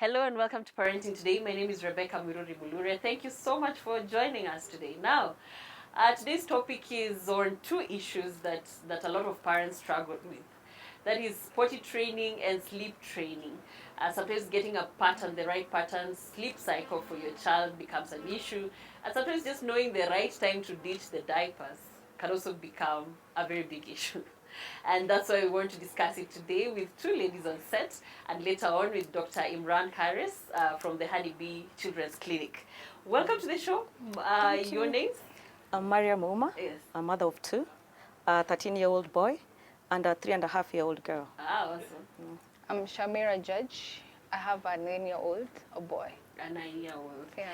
Hello and welcome to Parenting Today. My name is Rebecca Miruri Mulure. Thank you so much for joining us today. Now, today's topic is on two issues that a lot of parents struggle with. That is potty training and sleep training. Sometimes getting a pattern, the right pattern, sleep cycle for your child becomes an issue. And sometimes just knowing the right time to ditch the diapers can also become a very big issue. And that's why we want to discuss it today with two ladies on set, and later on with Dr. Imran Harris from the Honeybee Children's Clinic. Welcome to the show. Your names? I'm Maria Muma, Yes. a mother of two, a 13-year-old boy, and a 3.5-year-old girl. Awesome. I'm Shamira Judge. I have a 9-year-old, a boy. A 9-year-old. Yeah.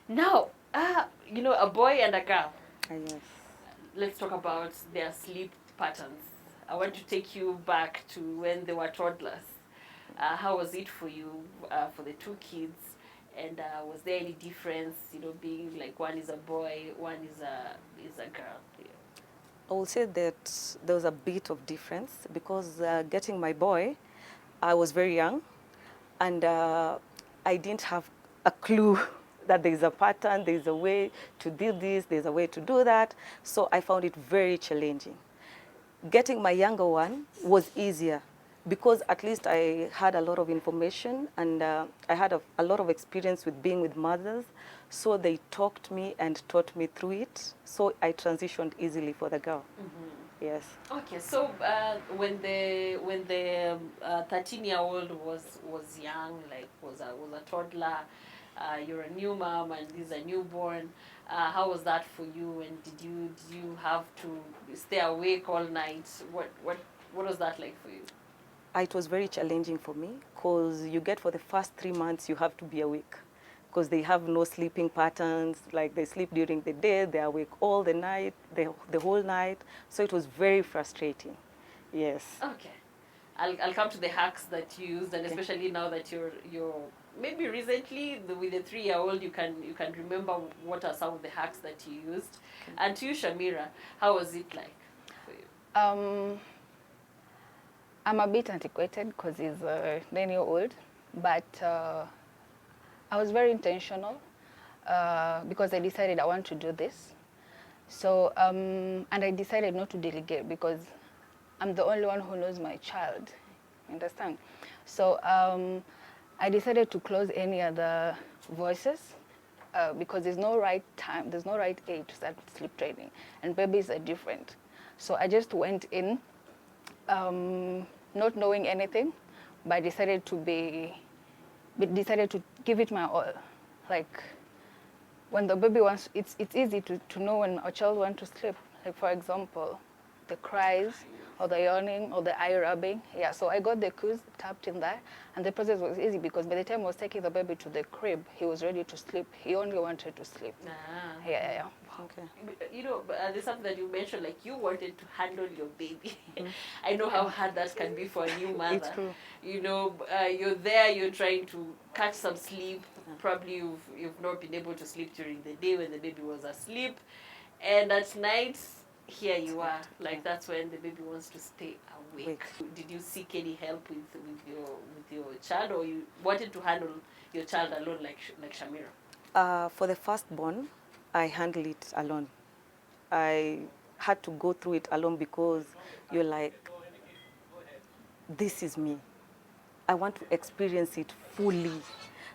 Now, a boy and a girl. Yes. Let's talk about their sleep patterns. I want to take you back to when they were toddlers. How was it for you, for the two kids? And was there any difference, being like one is a boy, one is a girl? Yeah. I will say that there was a bit of difference because getting my boy, I was very young, and I didn't have a clue that there's a pattern, there's a way to do this, there's a way to do that. So I found it very challenging. Getting my younger one was easier because at least I had a lot of information, and I had a lot of experience with being with mothers. So they talked me and taught me through it. So I transitioned easily for the girl. Mm-hmm. Yes. Okay, so when the 13-year-old was young, like was a toddler, you're a new mom and this is a newborn. How was that for you? And did you have to stay awake all night? What was that like for you? It was very challenging for me because you get for the first 3 months you have to be awake because they have no sleeping patterns. Like they sleep during the day, they're awake all the night, the whole night. So it was very frustrating. Yes. Okay, I'll come to the hacks that you used, and especially now that you're maybe recently with the 3-year-old, you can remember what are some of the hacks that you used. Okay. And to you, Shamira, how was it like for you? I'm a bit antiquated because he's a 9-year-old, but I was very intentional because I decided I want to do this. So, and I decided not to delegate because I'm the only one who knows my child, understand? So I decided to close any other voices because there's no right time, there's no right age to start sleep training, and babies are different. So I just went in not knowing anything, but I decided to give it my all. Like when the baby wants, it's easy to know when a child wants to sleep. Like for example, the cries or the yawning or the eye rubbing. Yeah, so I got the cues tapped in there, and the process was easy because by the time I was taking the baby to the crib, he was ready to sleep. He only wanted to sleep. Yeah. Okay. There's something that you mentioned, like you wanted to handle your baby. I know how hard that can be for a new mother. It's true. You're there, you're trying to catch some sleep. Probably you've not been able to sleep during the day when the baby was asleep, and at night, here you are. Like that's when the baby wants to stay awake. Did you seek any help with your child, or you wanted to handle your child alone, like Shamira? For the firstborn, I handle it alone. I had to go through it alone because you're like, this is me. I want to experience it fully.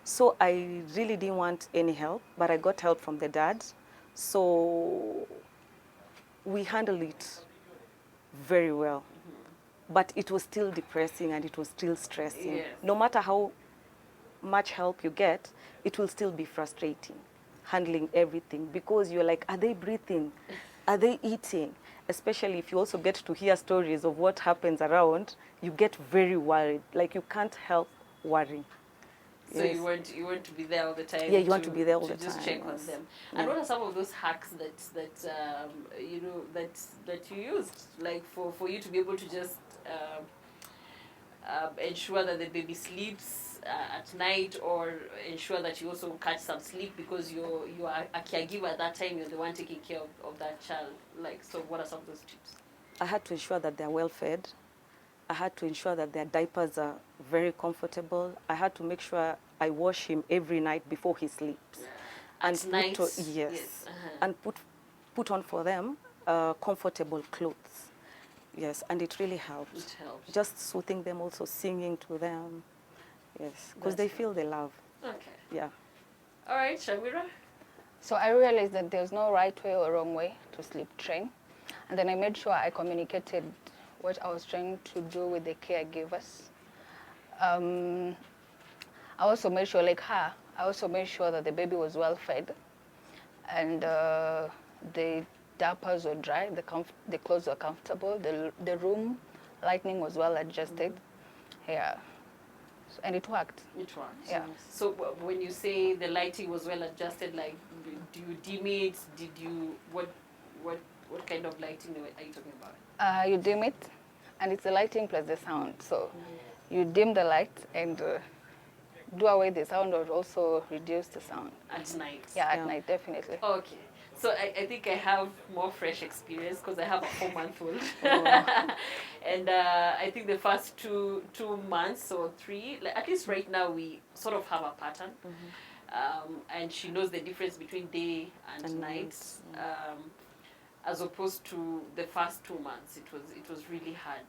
So I really didn't want any help, but I got help from the dad. So we handled it very well. But it was still depressing and it was still stressing. Yes. No matter how much help you get, it will still be frustrating handling everything because you're like, are they breathing? Are they eating? Especially if you also get to hear stories of what happens around, you get very worried. Like you can't help worrying. So yes. you want to be there all the time. Yeah, you want to be there all the time. Just check on them. And what are some of those hacks that you used, like for you to be able to just ensure that the baby sleeps at night, or ensure that you also catch some sleep because you are a caregiver at that time, you're the one taking care of that child. Like, so what are some of those tips? I had to ensure that they're well fed. I had to ensure that their diapers are very comfortable. I had to make sure I wash him every night before he sleeps. At night? Yes. Yes. And put on for them comfortable clothes. Yes, and it really helps. It helps. Just soothing them, also singing to them. Yes, because That's they feel the love. Okay. Yeah. All right, Shamira? So I realized that there's no right way or wrong way to sleep train. And then I made sure I communicated what I was trying to do with the caregivers. I also made sure, like her, I also made sure that the baby was well fed and the diapers were dry, the clothes were comfortable, the room lighting was well adjusted. Yeah. And it worked. It worked. Yeah. So when you say the lighting was well adjusted, like, do you dim it? Did you, what kind of lighting are you talking about? You dim it, and it's the lighting plus the sound. So you dim the light and do away the sound, or also reduce the sound. At night? Yeah, at night, definitely. Okay. So I think I have more fresh experience because I have a 4-month-old. And I think the first two months or 3, like, at least right now, we sort of have a pattern. And she knows the difference between day and night. As opposed to the first 2 months, it was really hard,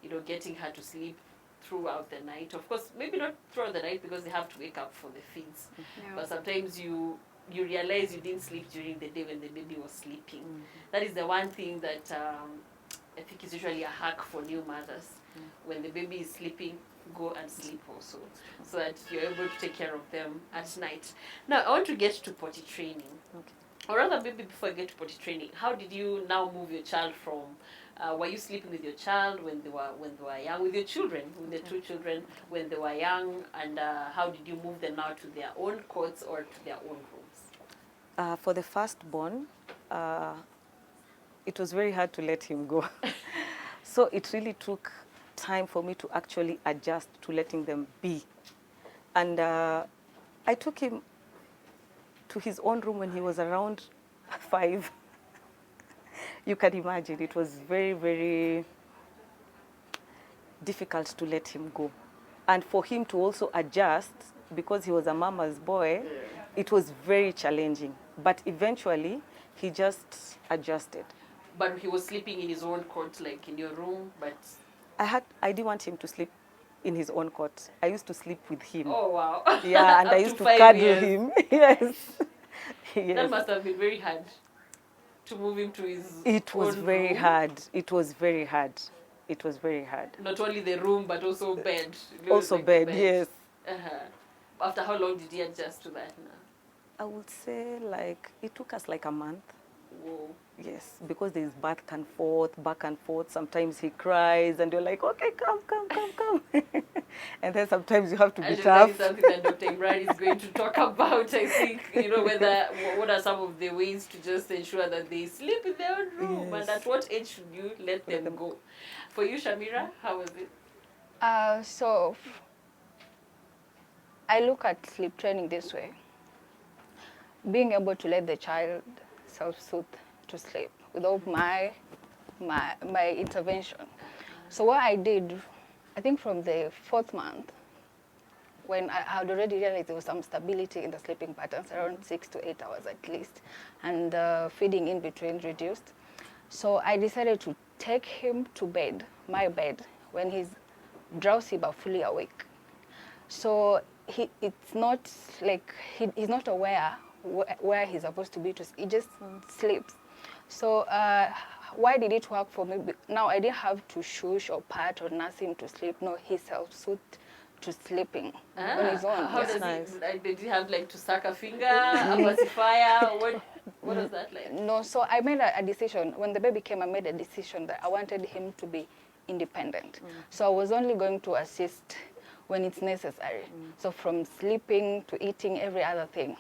you know, getting her to sleep throughout the night. Of course, maybe not throughout the night because they have to wake up for the feeds. But sometimes you realize you didn't sleep during the day when the baby was sleeping. That is the one thing that I think is usually a hack for new mothers. When the baby is sleeping, go and sleep also, so that you're able to take care of them at night. Now, I want to get to potty training. Okay. Or rather, maybe before I get to potty training, how did you now move your child from, were you sleeping with your child when they were young, with your children, with the 2 children when they were young, and how did you move them now to their own cots or to their own rooms? For the firstborn, it was very hard to let him go. So it really took time for me to actually adjust to letting them be. And I took him to his own room when he was around 5. You can imagine, it was very, very difficult to let him go. And for him to also adjust, because he was a mama's boy, it was very challenging. But eventually, he just adjusted. But he was sleeping in his own cot, like in your room, but... I didn't want him to sleep in his own cot. I used to sleep with him. Oh, wow. Yeah, and I used to cuddle him. Yes. Yes. That must have been very hard to move him to his It was own very room. hard. It was very hard. It was very hard. Not only the room, but also bed. Also Like bed, yes. After how long did he adjust to that now? I would say like, it took us like a month. Whoa. Yes, because there's back and forth. Sometimes he cries and you're like, okay, come. And then sometimes you have to be And tough. that is something that Dr. Imran is going to talk about, I think, you know, what are some of the ways to just ensure that they sleep in their own room, Yes. and at what age should you let them go? For you, Shamira, how was it? So I look at sleep training this way. Being able to let the child self-soothe to sleep without my intervention. So what I did, I think from the 4th month, when I had already realized there was some stability in the sleeping patterns, around 6 to 8 hours at least, and feeding in between reduced. So I decided to take him to bed, my bed, when he's drowsy but fully awake. So it's not like he's not aware where he's supposed to be. He just sleeps. So why did it work for me? Now I didn't have to shush or pat or nurse him to sleep. No, he self-soothed to sleeping on his own. How does nice. did he have like to suck a finger, a pacifier? What was that like? No, so I made a decision. When the baby came, I made a decision that I wanted him to be independent. So I was only going to assist when it's necessary. So from sleeping to eating, every other thing.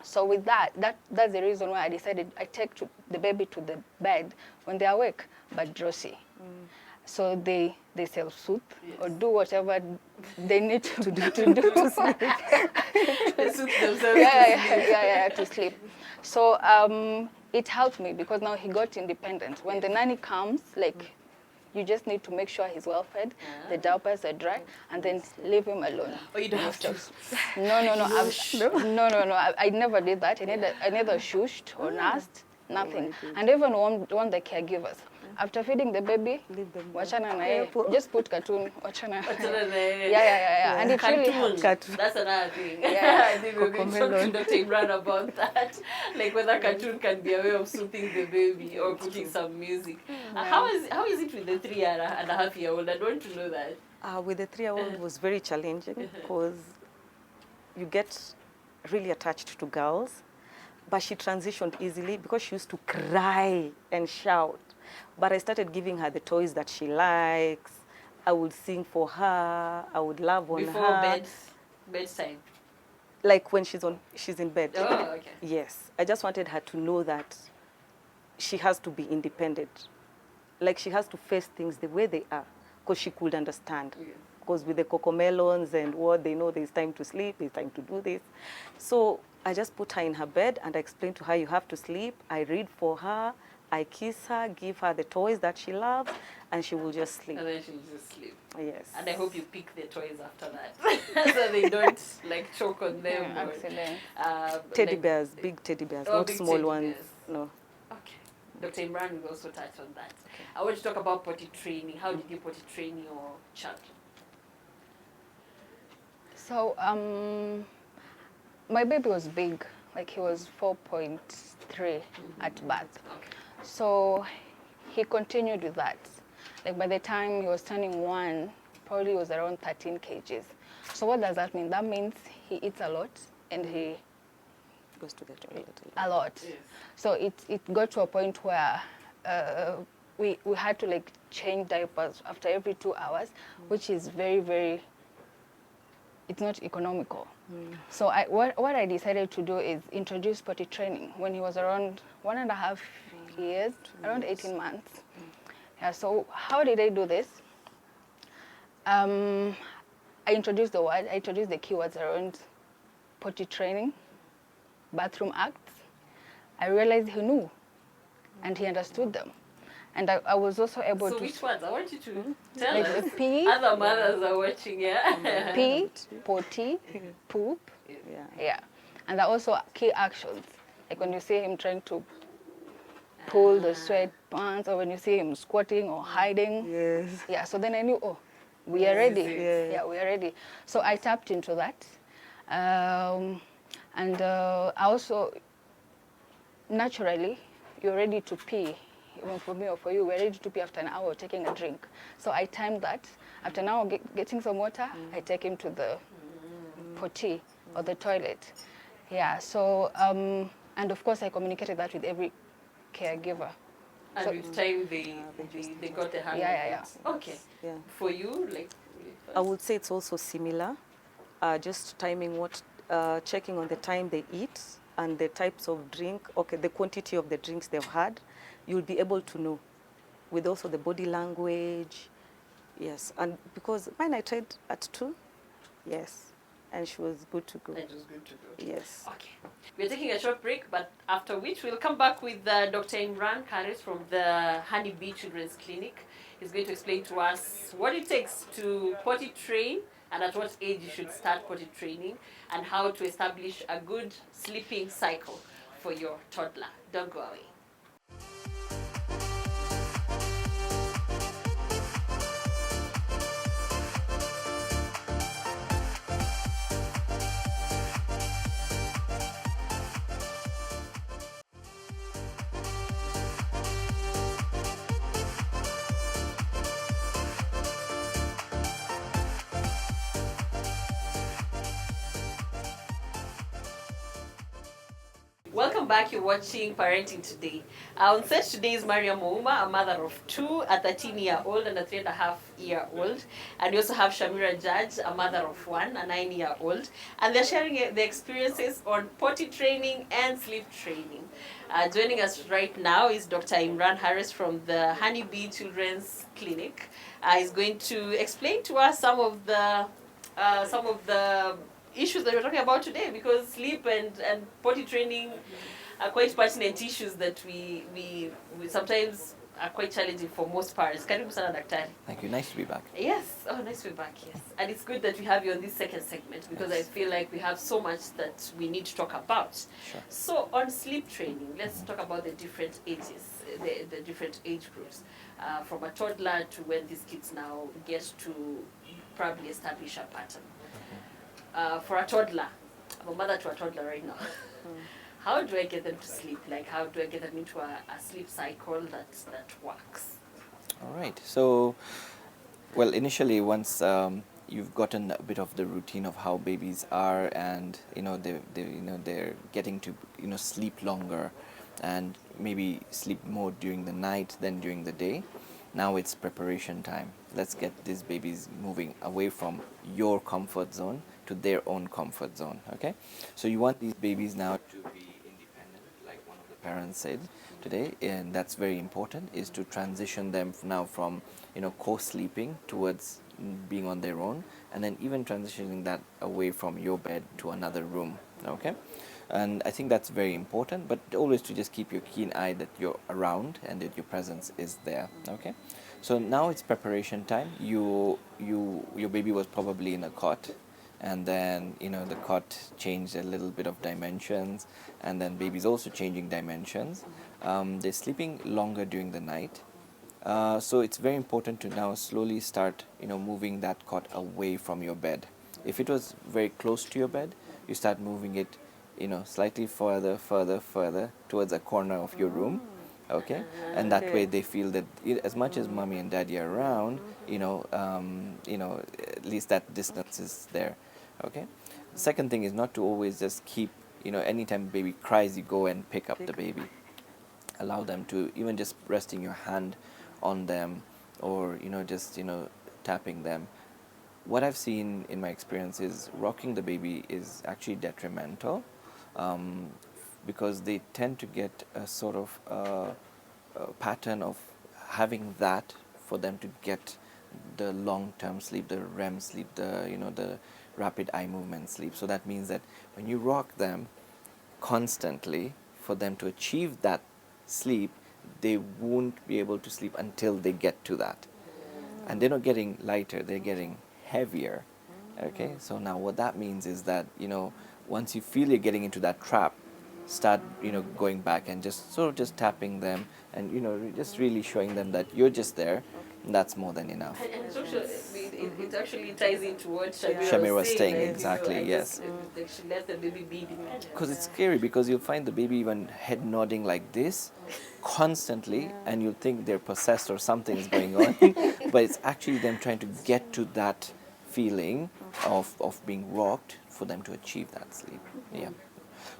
So with that's the reason why I decided I take the baby to the bed when they're awake, but drowsy. So they self-soothe or do whatever they need to do. They soothe themselves. Yeah, to sleep. So it helped me because now he got independent. When the nanny comes, like You just need to make sure he's well fed, the diapers are dry, and then leave him alone. Oh, you don't have to. No, no, no. No. No. I never did that. I never shushed or nursed, nothing. And even warned the caregivers. After feeding the baby, Leave them wachana na yeye. Just put cartoon, wachana. Yeah. Yeah. And it really helps. Cartoon. That's another thing. Yeah. I think we're going to talk to Dr. Imran about that. Like whether cartoon can be a way of soothing the baby or putting some music. How is it with the 3.5-year-old? I don't want to know that. With the 3-year-old was very challenging because you get really attached to girls, but she transitioned easily because she used to cry and shout. But I started giving her the toys that she likes. I would sing for her. I would love on Before her. bedtime. Like when she's in bed. Oh, okay. Yes. I just wanted her to know that she has to be independent. Like she has to face things the way they are, because she could understand. Because with the cocomelons and what they know, there's time to sleep, there's time to do this. So I just put her in her bed and I explained to her, you have to sleep. I read for her, I kiss her, give her the toys that she loves, and she will just sleep. And then she'll just sleep. Yes. And I hope you pick the toys after that, so they don't like choke on them. Yeah, accident. Teddy bears, big teddy bears, not big small teddy ones. bears. No. Okay. Dr. Imran will also touch on that. I want to talk about potty training. How did you potty train your child? So, my baby was big, like he was 4.3 at birth. Okay. So he continued with that. Like by the time he was turning 1, probably he was around 13 kgs. So what does that mean? That means he eats a lot and he Goes to the toilet a lot. Yes. So it got to a point where we had to like change diapers after every 2 hours, which is very, very, it's not economical. So what I decided to do is introduce potty training when he was around 1.5 years, around 18 months. Yeah, so how did I do this? I introduced the keywords around potty training, bathroom acts. I realized he knew and he understood them. And I was also able to... So which ones? I want you to tell like us. pee, Other mothers are watching, yeah? pee, potty, poop. Yeah. And there are also key actions. Like when you see him trying to pull the sweatpants, or when you see him squatting or hiding. Yes. Yeah, so then I knew, oh, we are ready. Yeah. We are ready. So I tapped into that. And I also, naturally, you're ready to pee. Even for me or for you, we're ready to pee after an hour taking a drink. So I timed that. After an hour getting some water, I take him to the potty or the toilet. Yeah, so, and of course I communicated that with every caregiver. And So- with time, they got the hang Yeah. of it. Okay. Yeah. For you, like... I would say it's also similar. Just timing checking on the time they eat and the types of drink, okay, the quantity of the drinks they've had, you'll be able to know with also the body language. Yes, and because mine I tried at 2, yes, and she was good to go. It was good to go. Yes. Okay. We're taking a short break, but after which we'll come back with Dr. Imran Karis from the Honey Bee Children's Clinic. He's going to explain to us what it takes to potty train and at what age you should start potty training and how to establish a good sleeping cycle for your toddler. Don't go away. Welcome back. You're watching Parenting Today. On set today is Mariam Mouma, a mother of 2, a 13-year-old and a 3.5-year-old. And we also have Shamira Judge, a mother of 1, a 9-year-old. And they're sharing their experiences on potty training and sleep training. Joining us right now is Dr. Imran Harris from the Honey Bee Children's Clinic. He's going to explain to us some of the issues that we're talking about today, because sleep and potty training are quite pertinent issues that we sometimes are quite challenging for most parents. Karibu sana daktari. Thank you. Nice to be back. Yes. Oh, nice to be back. Yes. And it's good that we have you on this second segment because I Yes. feel like we have so much that we need to talk about. Sure. So on sleep training, let's talk about the different ages, the different age groups, from a toddler to when these kids now get to probably establish a pattern. For a toddler, I'm a mother to a toddler right now. How do I get them to sleep? Like, how do I get them into a sleep cycle that works? All right. So, well, initially, once you've gotten a bit of the routine of how babies are, and they're getting to sleep longer, and maybe sleep more during the night than during the day. Now it's preparation time. Let's get these babies moving away from your comfort zone to their own comfort zone. Okay, so you want these babies now to be independent, like one of the parents said today, and that's very important. Is to transition them now from co-sleeping towards being on their own, and then even transitioning that away from your bed to another room. Okay, and I think that's very important, but always to just keep your keen eye that you're around and that your presence is there. Okay, so now it's preparation time. Your baby was probably in a cot, and then the cot changed a little bit of dimensions, and then baby's also changing dimensions. They're sleeping longer during the night. So it's very important to now slowly start moving that cot away from your bed. If it was very close to your bed, you start moving it slightly further towards a corner of your room. Okay, and that way they feel that as much as mommy and daddy are around, at least that distance is there. Okay, the second thing is not to always just keep anytime baby cries, you go and pick up the baby. Allow them to even just resting your hand on them, or just tapping them. What I've seen in my experience is rocking the baby is actually detrimental, because they tend to get a sort of a pattern of having that for them to get the long-term sleep, the REM sleep, the rapid eye movement sleep. So that means that when you rock them constantly, for them to achieve that sleep, they won't be able to sleep until they get to that. And they're not getting lighter, they're getting heavier. Okay, so now what that means is that once you feel you're getting into that trap, start going back and just sort of just tapping them, and just really showing them that you're just there. And that's more than enough. And it's also, it actually ties into what Shamir was saying, like, exactly, yes. They should let the baby be independent. Because it's scary, because you'll find the baby even head nodding like this constantly, and you'll think they're possessed or something is going on. But it's actually them trying to get to that feeling of being rocked for them to achieve that sleep. Yeah.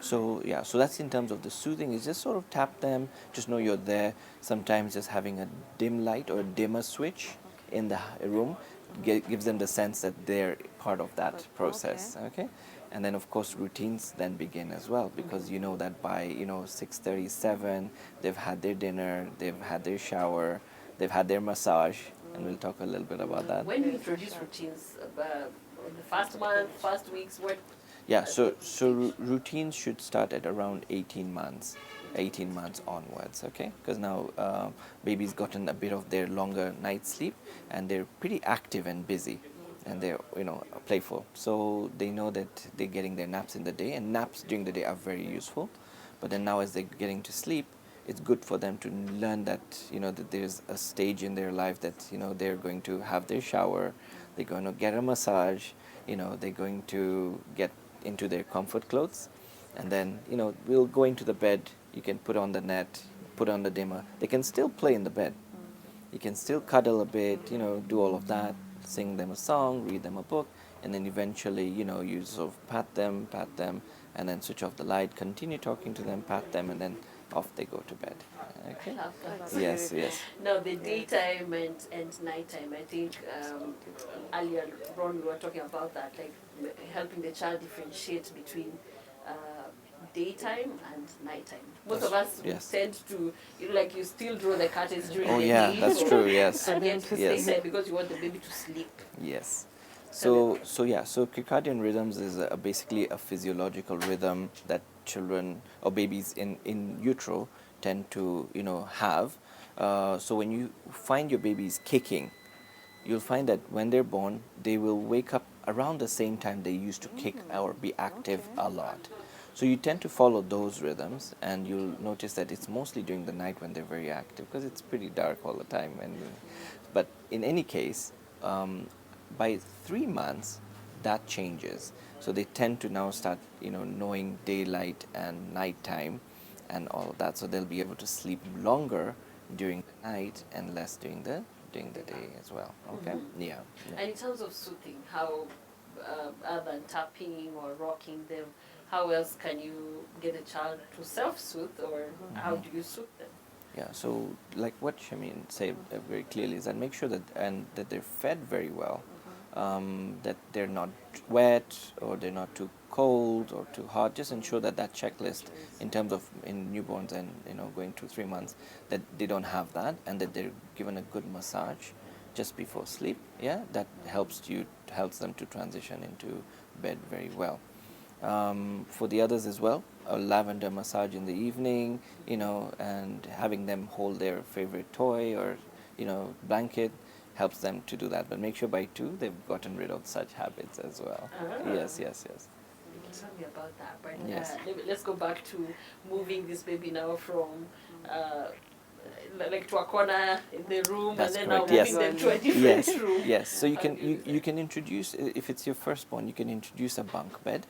So that's in terms of the soothing, is just sort of tap them, just know you're there. Sometimes just having a dim light or a dimmer switch in the room gives them the sense that they're part of that process. Okay. And then of course routines then begin as well, because you know that by 6:37 they've had their dinner, they've had their shower, they've had their massage, and we'll talk a little bit about that. When you introduce routines, the first month, first weeks, what? Yeah, so routines should start at around 18 months onwards, okay? Because now baby's gotten a bit of their longer night sleep, and they're pretty active and busy, and they're playful. So they know that they're getting their naps in the day, and naps during the day are very useful. But then now as they're getting to sleep, it's good for them to learn that that there's a stage in their life that they're going to have their shower, they're going to get a massage, they're going to get into their comfort clothes, and then we'll go into the bed. You can put on the net, put on the dimmer. They can still play in the bed. You can still cuddle a bit, do all of that, sing them a song, read them a book, and then eventually you sort of pat them, and then switch off the light, continue talking to them, pat them, and then off they go to bed. Okay. I love that. Yes. Now the daytime and nighttime, I think earlier Ron, we were talking about that, like helping the child differentiate between daytime and nighttime. Most of us tend to, like you still draw the curtains during the day. Oh yeah, that's true. Yes. And yet Yes. daytime, because you want the baby to sleep. Yes. So circadian rhythms is basically a physiological rhythm that children or babies in utero tend to have, So when you find your babies kicking, you'll find that when they're born, they will wake up around the same time they used to kick or be active a lot. So you tend to follow those rhythms, and you'll notice that it's mostly during the night when they're very active because it's pretty dark all the time. But in any case, by 3 months, that changes. So they tend to now start, knowing daylight and nighttime, and all of that. So they'll be able to sleep longer during the night and less during the day as well. Okay. Yeah. And in terms of soothing, how other than tapping or rocking them, how else can you get a child to self-soothe, or how do you soothe them? Yeah, so like what Shamin said very clearly is that make sure that they're fed very well, that they're not wet or they're not too cold or too hot. Just ensure that checklist in terms of in newborns and going through 3 months, that they don't have that, and that they're given a good massage just before sleep. Yeah, that helps them to transition into bed very well. For the others as well, a lavender massage in the evening, and having them hold their favorite toy or, blanket helps them to do that. But make sure by 2 they've gotten rid of such habits as well. Yes, yes, yes. You can tell me about that, but Yes. let's go back to moving this baby now from like to a corner in the room, That's and then now correct, moving yes. them to a different Yes, room. yes. So you How can do you do you can introduce, if it's your firstborn, you can introduce a bunk bed,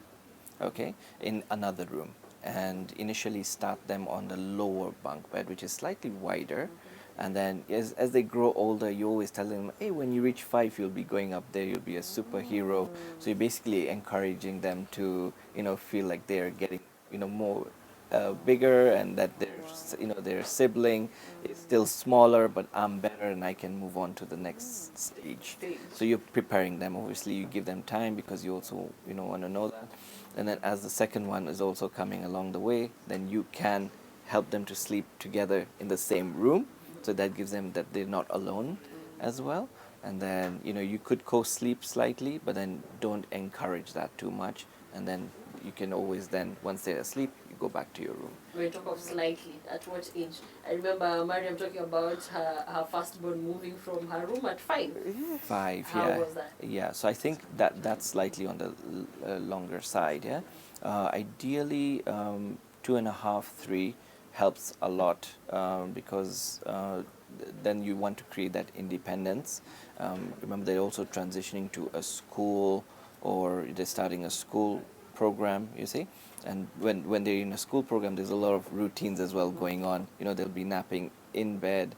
okay, in another room, and initially start them on the lower bunk bed, which is slightly wider, and then as they grow older, you always tell them, hey, when you reach 5, you'll be going up there, you'll be a superhero. So you're basically encouraging them to feel like they're getting more bigger, and that their sibling is still smaller, but I'm better and I can move on to the next stage. So you're preparing them. Obviously, you give them time because you also want to know that. And then as the second one is also coming along the way, then you can help them to sleep together in the same room. So that gives them that they're not alone as well. And then you could co-sleep slightly, but then don't encourage that too much. And then you can always then, once they're asleep, you go back to your room. When you talk of slightly, at what age? I remember Mariam talking about her firstborn moving from her room at 5. 5, How yeah. was that? Yeah, so I think that's slightly on the longer side, yeah. Ideally, 2.5, 3 helps a lot, because then you want to create that independence. Remember, they're also transitioning to a school, or they're starting a school program, you see. And when they're in a school program, there's a lot of routines as well going on. They'll be napping in bed,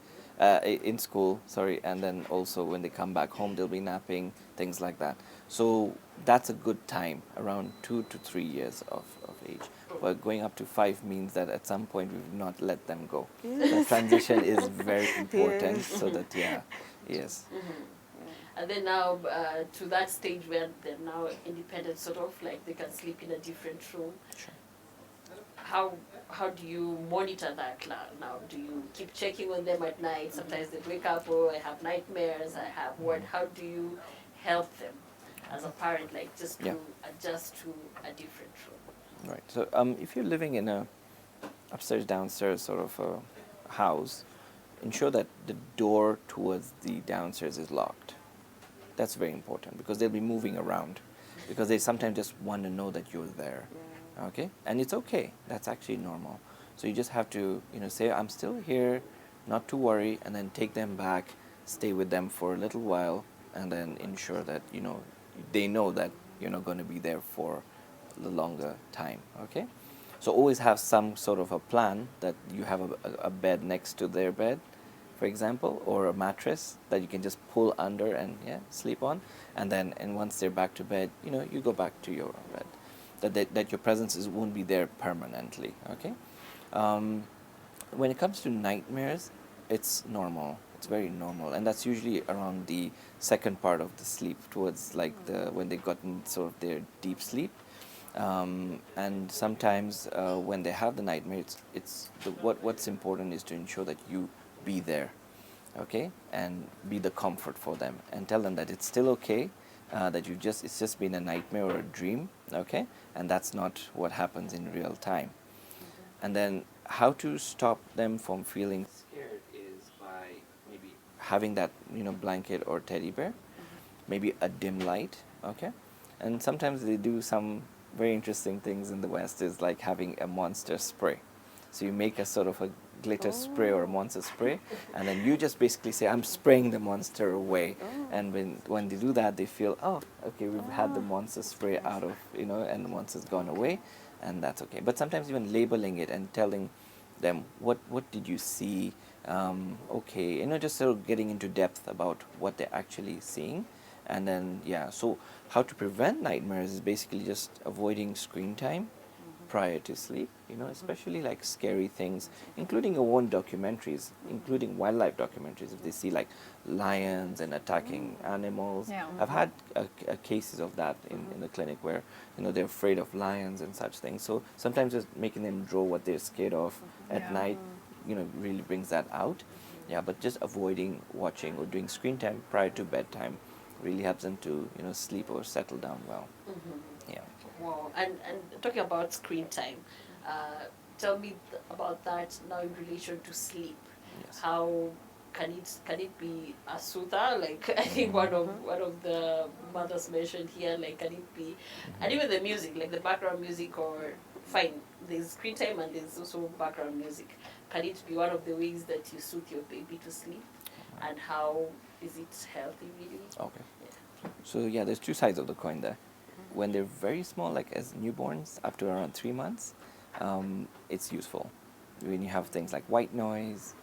in school, sorry, and then also when they come back home, they'll be napping, things like that. So that's a good time, around 2 to 3 years of age. But going up to 5 means that at some point we've not let them go. The transition is very important, so that, yeah, yes. And then now to that stage where they're now independent, sort of like they can sleep in a different room. Sure. How do you monitor that now? Do you keep checking on them at night? Sometimes they wake up, oh, I have nightmares, I have what? How do you help them as a parent, like just to adjust to a different room? Right. So if you're living in a upstairs, downstairs sort of a house, ensure that the door towards the downstairs is locked. That's very important because they'll be moving around, because they sometimes just want to know that you're there. Okay, and it's okay. That's actually normal. So you just have to say, I'm still here, not to worry, and then take them back, stay with them for a little while, and then ensure that they know that you're not going to be there for the longer time. Okay, so always have some sort of a plan, that you have a bed next to their bed, for example, or a mattress that you can just pull under and sleep on, and once they're back to bed, you go back to your bed. That your presence won't be there permanently. Okay. When it comes to nightmares, it's normal. It's very normal, and that's usually around the second part of the sleep, towards like when they've gotten sort of their deep sleep. And sometimes when they have the nightmares, what's important is to ensure that you be there, okay, and be the comfort for them, and tell them that it's still okay, that it's just been a nightmare or a dream, okay, and that's not what happens in real time. And then how to stop them from feeling scared is by having that, blanket or teddy bear, maybe a dim light, okay? And sometimes they do some very interesting things in the West, is like having a monster spray. So you make a sort of a glitter spray or a monster spray, and then you just basically say, I'm spraying the monster away. And when they do that, they feel, oh, okay, we've had the monster spray out of, and the monster's gone away, and that's okay. But sometimes even labeling it and telling them, what did you see? Okay, just sort of getting into depth about what they're actually seeing. And then, so how to prevent nightmares is basically just avoiding screen time prior to sleep, especially like scary things, including your own documentaries, including wildlife documentaries. If they see like lions and attacking animals, Yeah. I've had cases of that in the clinic where, they're afraid of lions and such things. So sometimes just making them draw what they're scared of at Yeah. night, really brings that out. Yeah, but just avoiding watching or doing screen time prior to bedtime really helps them to, sleep or settle down well. Yeah. Wow. And talking about screen time, tell me about that now in relation to sleep. Yes. How can it be a soother? Like I think one of the mothers mentioned here, like can it be, and even the music, like the background music, or fine, there's screen time and there's also background music. Can it be one of the ways that you soothe your baby to sleep? And how is it healthy, really? Okay. So there's two sides of the coin there. When they're very small, like as newborns, up to around 3 months, it's useful. When you have things like white noise,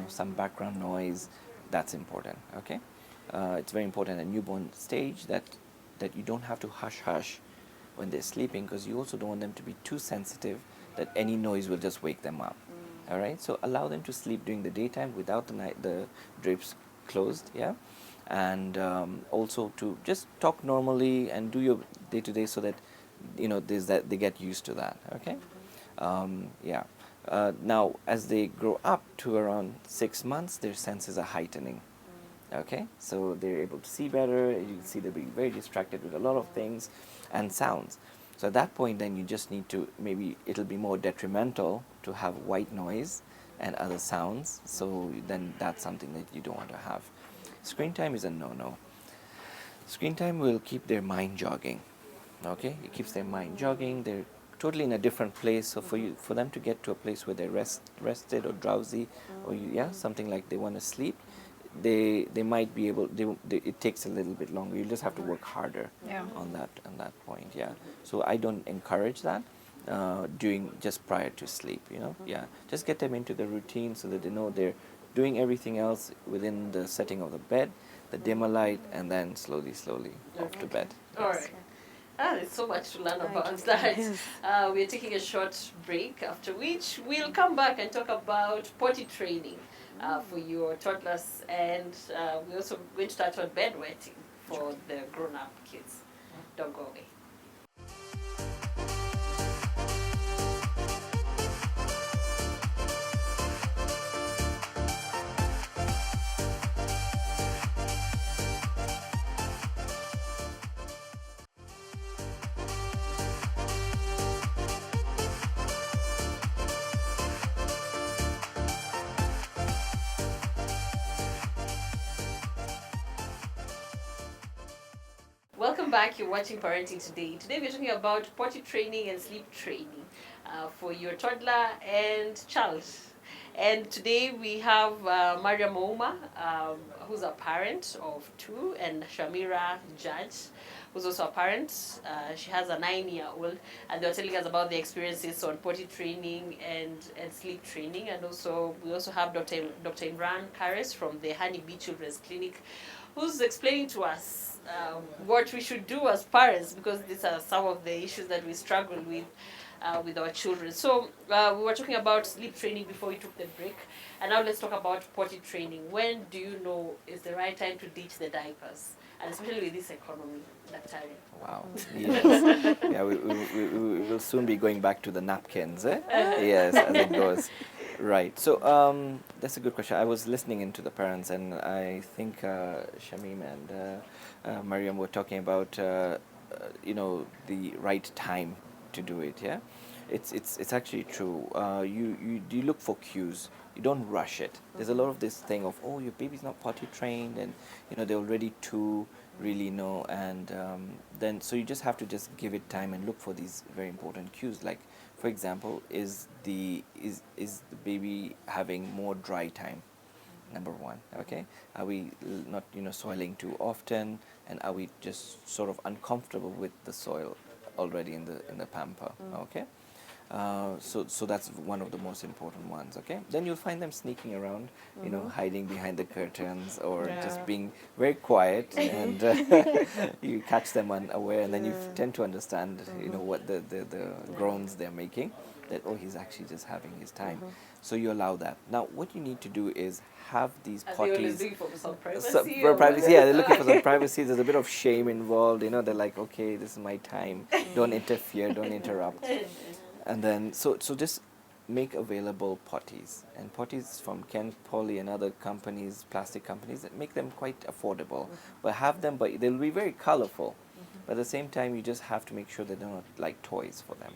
some background noise, that's important. Okay, it's very important at newborn stage that you don't have to hush when they're sleeping, because you also don't want them to be too sensitive that any noise will just wake them up. All right, so allow them to sleep during the daytime without the drapes closed. Yeah. And also to just talk normally and do your day-to-day, so that there's that they get used to that. Okay. Now as they grow up to around 6 months, their senses are heightening. Okay, so they're able to see better. You can see they're being very distracted with a lot of things and sounds. So at that point, then you just need to, maybe it'll be more detrimental to have white noise and other sounds. So then that's something that you don't want to have. Screen time is a no-no. Screen time will keep their mind jogging. Okay, it keeps their mind jogging. They're totally in a different place. So for them to get to a place where they're rested or drowsy, or something like they want to sleep, they might be able. It takes a little bit longer. You just have to work harder on that point. Yeah. So I don't encourage that doing just prior to sleep. Just get them into the routine so that they know they're doing everything else within the setting of the bed, the dimmer light, and then slowly off to bed. All right. There's so much to learn about that. We're taking a short break, after which we'll come back and talk about potty training for your toddlers, and we're also going to touch on bedwetting for the grown-up kids. Don't go away. Welcome back. You're watching Parenting Today. Today we're talking about potty training and sleep training for your toddler and child. And today we have Mariam Ouma, who's a parent of 2, and Shamira Judge, who's also a parent. She has a 9-year-old, and they're telling us about their experiences on potty training and sleep training. And also we also have Dr. Imran Kares from the Honey Bee Children's Clinic, who's explaining to us what we should do as parents, because these are some of the issues that we struggle with our children. So we were talking about sleep training before we took the break, and now let's talk about potty training. When do you know is the right time to ditch the diapers, and especially with this economy, Dr. Wow. Yes. We will soon be going back to the napkins. Yes, as it goes. Right. So that's a good question. I was listening into the parents, and I think Shamim and Mariam were talking about the right time to do it. Yeah, it's actually true. You look for cues you don't rush it. There's a lot of this thing of, oh, your baby's not potty trained, and they're already two, really know, and then so you just have to just give it time and look for these very important cues. Like, for example, is the baby having more dry time? Number one, okay. Are we not soiling too often, and are we just sort of uncomfortable with the soil already in the pamper? Okay. So that's one of the most important ones. Okay, then you'll find them sneaking around, hiding behind the curtains, or just being very quiet, and you catch them unaware, and then you tend to understand, what the groans they're making, that, oh, he's actually just having his time. So you allow that. Now, what you need to do is have these Are they always potties. looking for some privacy? For privacy, yeah, they're looking for some privacy. There's a bit of shame involved. They're like, okay, this is my time. Don't interfere. Don't interrupt. And then, so just make available potties. And potties from Ken Poly and other companies, plastic companies, that make them quite affordable. But have them, but they'll be very colorful. But at the same time, you just have to make sure that they're not like toys for them.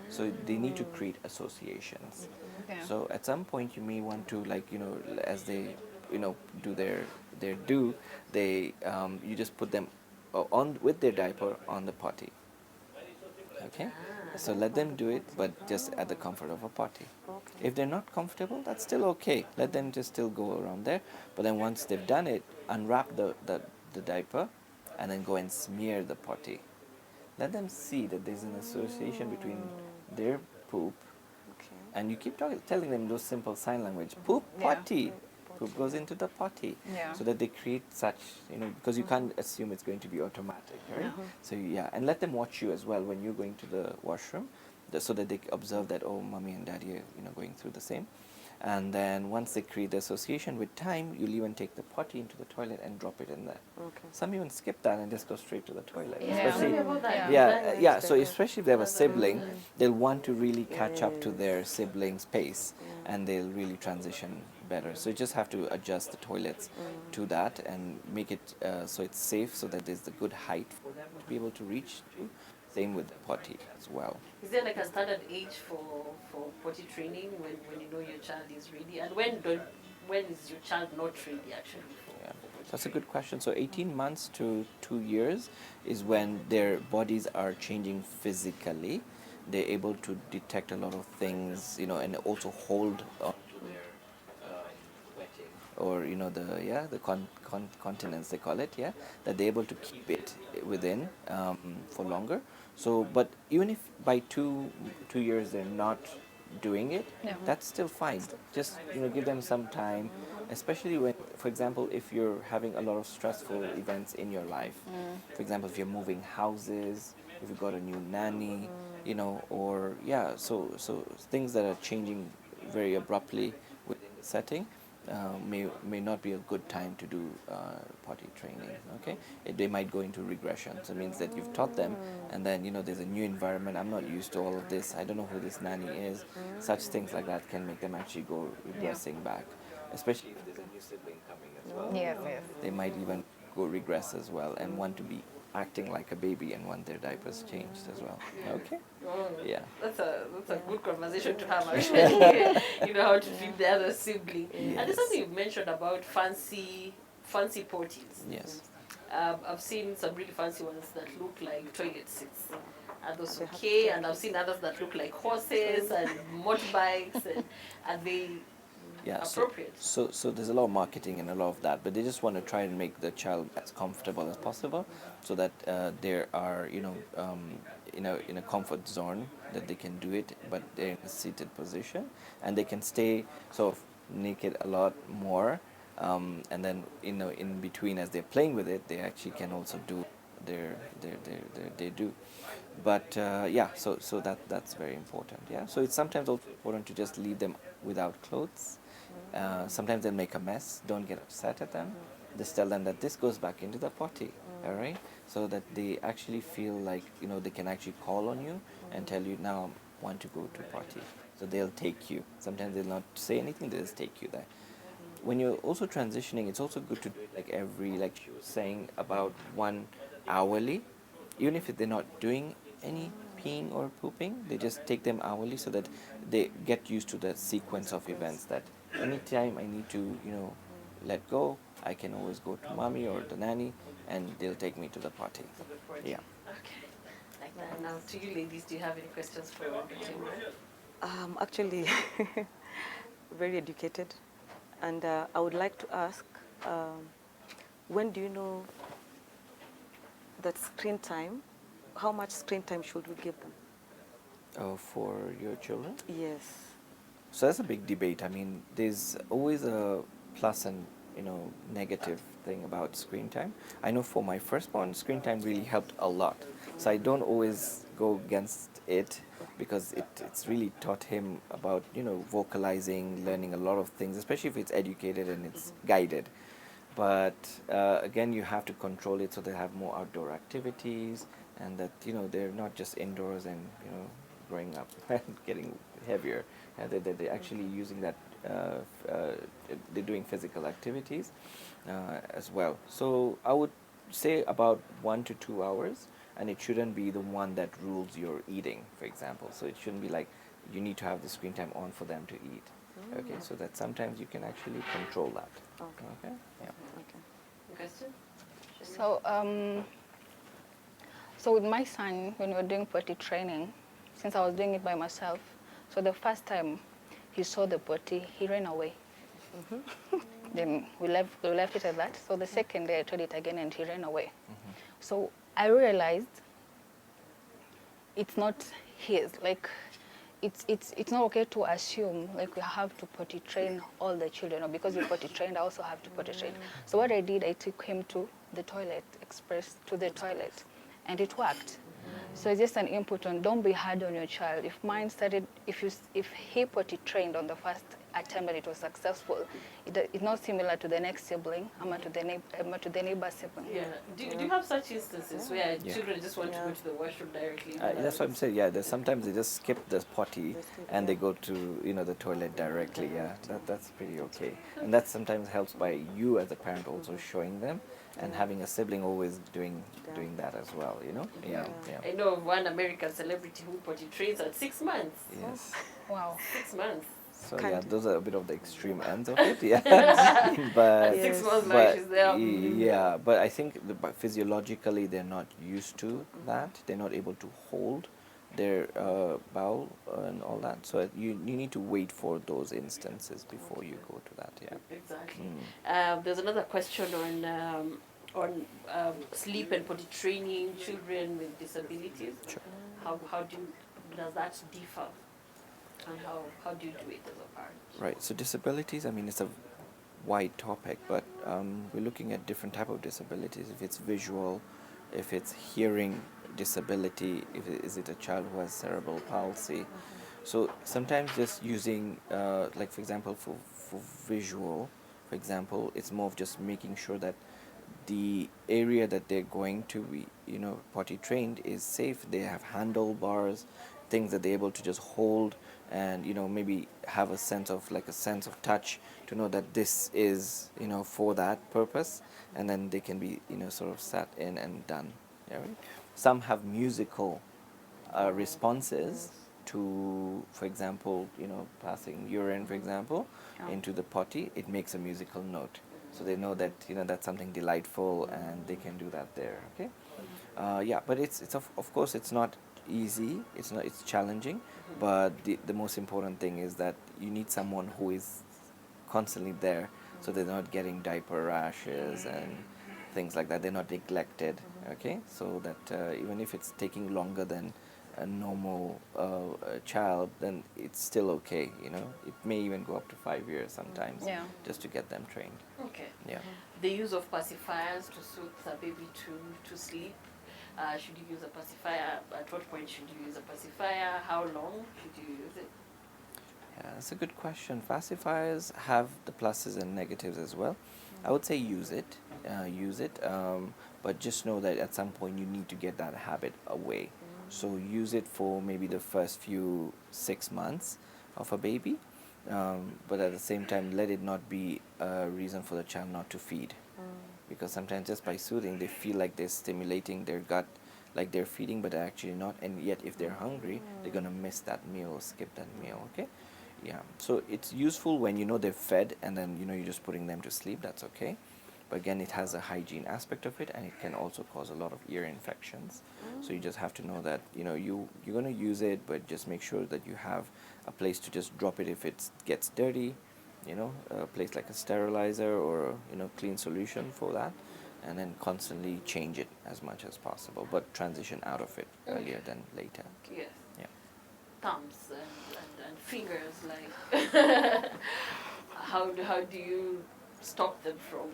So they need to create associations. Yeah. So at some point, you may want to, like, as they, do their do, they, you just put them on with their diaper on the potty. Okay, so let them do it, but just at the comfort of a potty. Okay. If they're not comfortable, that's still okay. Let them just still go around there. But then once they've done it, unwrap the diaper, and then go and smear the potty. Let them see that there's an association between their poop, Okay. and you keep telling them those simple sign language. Poop, Yeah. potty. Poop goes into the potty. Yeah. So that they create such, because you can't assume it's going to be automatic, right? So yeah, and let them watch you as well when you're going to the washroom, so that they observe that, oh, mommy and daddy are, going through the same. And then once they create the association, with time, you'll even take the potty into the toilet and drop it in there. Okay. Some even skip that and just go straight to the toilet. Yeah. Especially, Tell me about that. yeah. So especially if they have a sibling, they'll want to really catch up to their sibling's pace, and they'll really transition better. So you just have to adjust the toilets to that and make it so it's safe, so that there's the good height for them to be able to reach to. Same with the potty as well. Is there like a standard age for potty training when you know your child is ready, and when is your child not ready actually for? Yeah, that's a good question. So 18 months to 2 years is when their bodies are changing physically. They're able to detect a lot of things, and also hold on to their wetting, or the continence, they call it, that they're able to keep it within for longer. So, but even if by 2 years they're not doing it, Yeah. that's still fine. Just give them some time, especially when, for example, if you're having a lot of stressful events in your life. For example, if you're moving houses, if you've got a new nanny, or so things that are changing very abruptly within the setting. May not be a good time to do potty training. Okay, they might go into regression. So it means that you've taught them, and then there's a new environment. I'm not used to all of this. I don't know who this nanny is. Such things like that can make them actually go regressing back, especially if there's a new sibling coming as well. Yes, yes. They might even go regress as well and want to be acting like a baby and want their diapers changed as well. Okay. Oh, Yeah. That's a good conversation to have actually. How to treat the other sibling. And there's Yes. something you mentioned about fancy potties. Yes. I've seen some really fancy ones that look like toilet seats. Are those They have okay? And I've seen others that look like horses and motorbikes. And are they Yeah, appropriate? so there's a lot of marketing and a lot of that, but they just want to try and make the child as comfortable as possible, so that they are in a comfort zone, that they can do it, but they're in a seated position, and they can stay sort of naked a lot more, and then in between, as they're playing with it, they actually can also do their do. But so that's very important. Yeah, so it's sometimes also important to just leave them without clothes. Sometimes they'll make a mess. Don't get upset at them. Just tell them that this goes back into the potty, all right? So that they actually feel like they can actually call on you and tell you, now I want to go to potty. So they'll take you. Sometimes they'll not say anything. They'll just take you there. When you're also transitioning, it's also good to do it like she was saying, about 1 hourly, even if they're not doing any peeing or pooping. They just take them hourly, so that they get used to the sequence of events that anytime I need to, let go, I can always go to mommy or the nanny, and they'll take me to the potty. To the potty. Yeah. Okay. Like that. Now, to you ladies, do you have any questions for Dr. Imran? Actually, very educated, and I would like to ask, when do you know that screen time? How much screen time should we give them? For your children? Yes. So that's a big debate. I mean, there's always a plus and negative thing about screen time. I know for my firstborn, screen time really helped a lot. So I don't always go against it because it's really taught him about vocalizing, learning a lot of things, especially if it's educated and it's guided. But again, you have to control it so they have more outdoor activities, and that they're not just indoors and growing up and getting heavier. They're actually using that. They're doing physical activities as well. So I would say about 1 to 2 hours, and it shouldn't be the one that rules your eating, for example. So it shouldn't be like you need to have the screen time on for them to eat. Okay, so that sometimes you can actually control that. Okay. Okay. Yeah. Okay. Question? So, so with my son, when we were doing potty training, since I was doing it by myself, so the first time he saw the potty, he ran away. Then we left it at that. So the second day I tried it again and he ran away. So I realized it's not his. Like, it's not okay to assume like we have to potty train all the children, or because we potty trained, I also have to potty train. So what I did, I took him to the toilet, express to the toilet, and it worked. So it's just an input on don't be hard on your child. If mine started, if he potty trained on the first attempt and it was successful, it's not similar to the next sibling, to the neighbor sibling. Yeah. Do you have such instances where Yeah. children just want to go to the washroom directly? That's what I'm saying. Yeah, there's sometimes they just skip the potty and they go to the toilet directly. Yeah, that's pretty okay. And that sometimes helps by you as a parent also showing them, and having a sibling always doing that as well. Yeah. I know of one American celebrity who potty trains at 6 months. Yes. Wow. 6 months. So yeah, those are a bit of the extreme ends of it. Yeah. At but 6 months, but like she's there. yeah, but I think but physiologically they're not used to that. They're not able to hold their bowel and all that. So you need to wait for those instances before you go to that. Yeah. Exactly. There's another question on sleep and potty training children with disabilities. Sure. How does that differ? And how do you do it as a parent? Right. So disabilities, I mean, it's a wide topic, but we're looking at different type of disabilities. If it's visual, if it's hearing disability, is it a child who has cerebral palsy? So sometimes just using, like for example, for visual, for example, it's more of just making sure that the area that they're going to be, potty trained is safe. They have handlebars, things that they're able to just hold, and maybe have a sense of touch to know that this is for that purpose, and then they can be sort of sat in and done. Yeah, right? Some have musical responses to, for example, passing urine, for example, into the potty. It makes a musical note, so they know that that's something delightful, and they can do that there. Okay. Yeah, but it's of course it's not easy. It's challenging, but the most important thing is that you need someone who is constantly there, so they're not getting diaper rashes and things like that. They're not neglected. Okay, so that even if it's taking longer than a normal child, then it's still okay. It may even go up to 5 years sometimes. Yeah. Just to get them trained. Okay. Yeah. The use of pacifiers to soothe a baby to sleep. Should you use a pacifier? At what point should you use a pacifier? How long should you use it? Yeah, that's a good question. Pacifiers have the pluses and negatives as well. I would say use it, but just know that at some point you need to get that habit away. So use it for maybe the first few 6 months of a baby, but at the same time let it not be a reason for the child not to feed. Because sometimes just by soothing they feel like they're stimulating their gut, like they're feeding, but they're actually not, and yet if they're hungry they're going to miss that meal or skip that meal. Okay, Yeah, so it's useful when you know they're fed and then you know you're just putting them to sleep. That's okay, but again, it has a hygiene aspect of it, and it can also cause a lot of ear infections. So you just have to know that you know you're gonna use it, but just make sure that you have a place to just drop it if it gets dirty. You know, a place like a sterilizer or you know clean solution for that, and then constantly change it as much as possible, but transition out of it earlier than later. Yes. Yeah. Thumbs and fingers, like how do you stop them from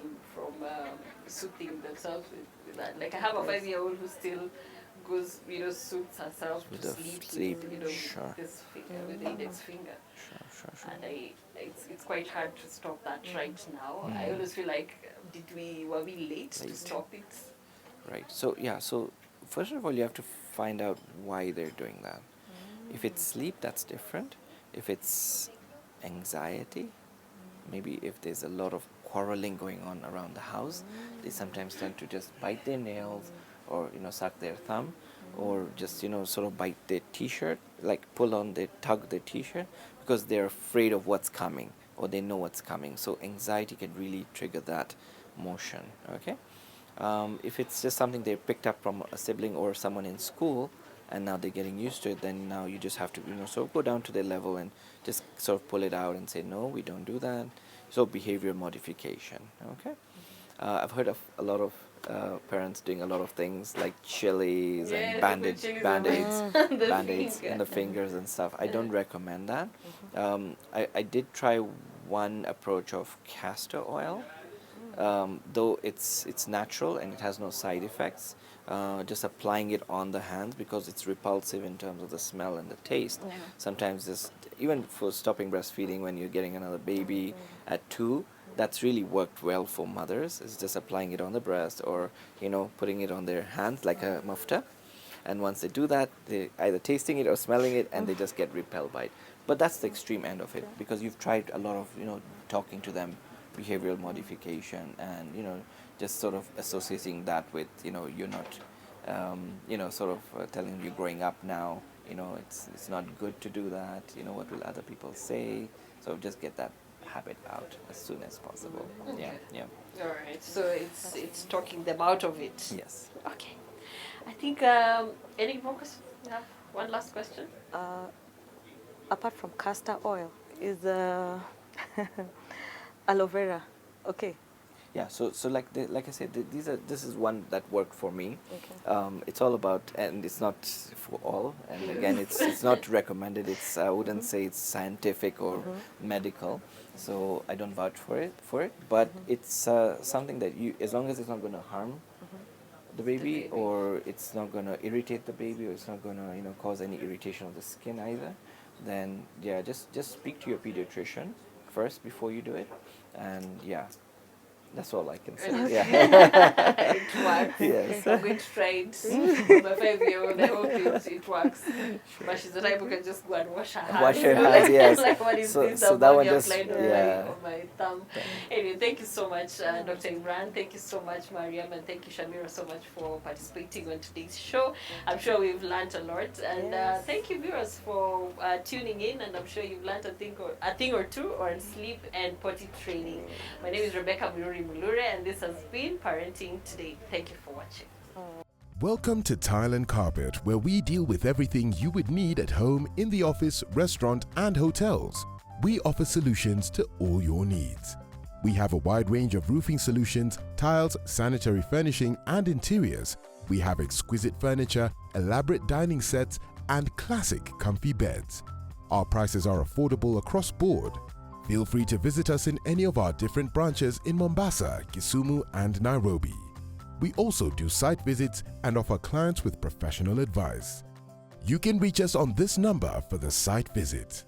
soothing themselves with that? Like I have a 5-year-old who still goes, you know, soothes herself With to the sleep, sleep, you know, sure. with this finger, with the index finger. Sure. And it's quite hard to stop that right now. I always feel like, were we late to Late. stop it? Right. So yeah. So first of all, you have to find out why they're doing that. If it's sleep, that's different. If it's anxiety, maybe if there's a lot of quarreling going on around the house, they sometimes tend to just bite their nails, or you know suck their thumb, or just you know sort of bite their t-shirt, like tug their t-shirt, because they're afraid of what's coming, or they know what's coming. So anxiety can really trigger that motion. Okay. If it's just something they picked up from a sibling or someone in school, and now they're getting used to it, then now you just have to you know sort of go down to their level and just sort of pull it out and say no, we don't do that. So behavior modification. Okay. I've heard of a lot of parents doing a lot of things like chilies and band-aids in the fingers and stuff. I don't recommend that. I did try one approach of castor oil, though it's natural and it has no side effects. Just applying it on the hands, because it's repulsive in terms of the smell and the taste. Yeah. Sometimes just even for stopping breastfeeding when you're getting another baby at 2, that's really worked well for mothers. It's just applying it on the breast, or you know putting it on their hands like a mufta, and once they do that, they either tasting it or smelling it, and they just get repelled by it. But that's the extreme end of it, because you've tried a lot of you know talking to them, behavioral modification, and you know just sort of associating that with you know you're not you know sort of telling them you're growing up now, you know it's not good to do that, you know what will other people say. So just get that habit out as soon as possible. Okay. Yeah. All right. So it's talking them out of it. Yes. Okay. I think any more questions? We have one last question. Apart from castor oil, is aloe vera okay? Yeah, so like I said, this is one that worked for me. Okay. It's all about, and it's not for all. And again, it's not recommended. I wouldn't say it's scientific or medical, so I don't vouch for it. But it's something that as long as it's not going to harm the baby, or it's not going to irritate the baby, or it's not going to cause any irritation of the skin either, then yeah, just speak to your pediatrician first before you do it, and yeah. That's all I can say. Yeah. It works. Yes. I'm going to try it for my 5-year-old. I hope it works. But she's the type who can just go and wash her hands. Wash her hands, yes. Like, what is So- this? so I've that only one just- applied on yeah. my thumb. Anyway, thank you so much, Dr. Imran. Thank you so much, Mariam. And thank you, Shamira, so much for participating on today's show. I'm sure we've learned a lot. And Yes. thank you, viewers, for tuning in. And I'm sure you've learned a thing or two on sleep and potty training. My name is Rebecca Mulure, and this has been Parenting Today. Thank you for watching. Welcome to Tile and Carpet, where we deal with everything you would need at home, in the office, restaurant, and hotels. We offer solutions to all your needs. We have a wide range of roofing solutions, tiles, sanitary furnishing, and interiors. We have exquisite furniture, elaborate dining sets, and classic comfy beds. Our prices are affordable across board. Feel free to visit us in any of our different branches in Mombasa, Kisumu, and Nairobi. We also do site visits and offer clients with professional advice. You can reach us on this number for the site visit.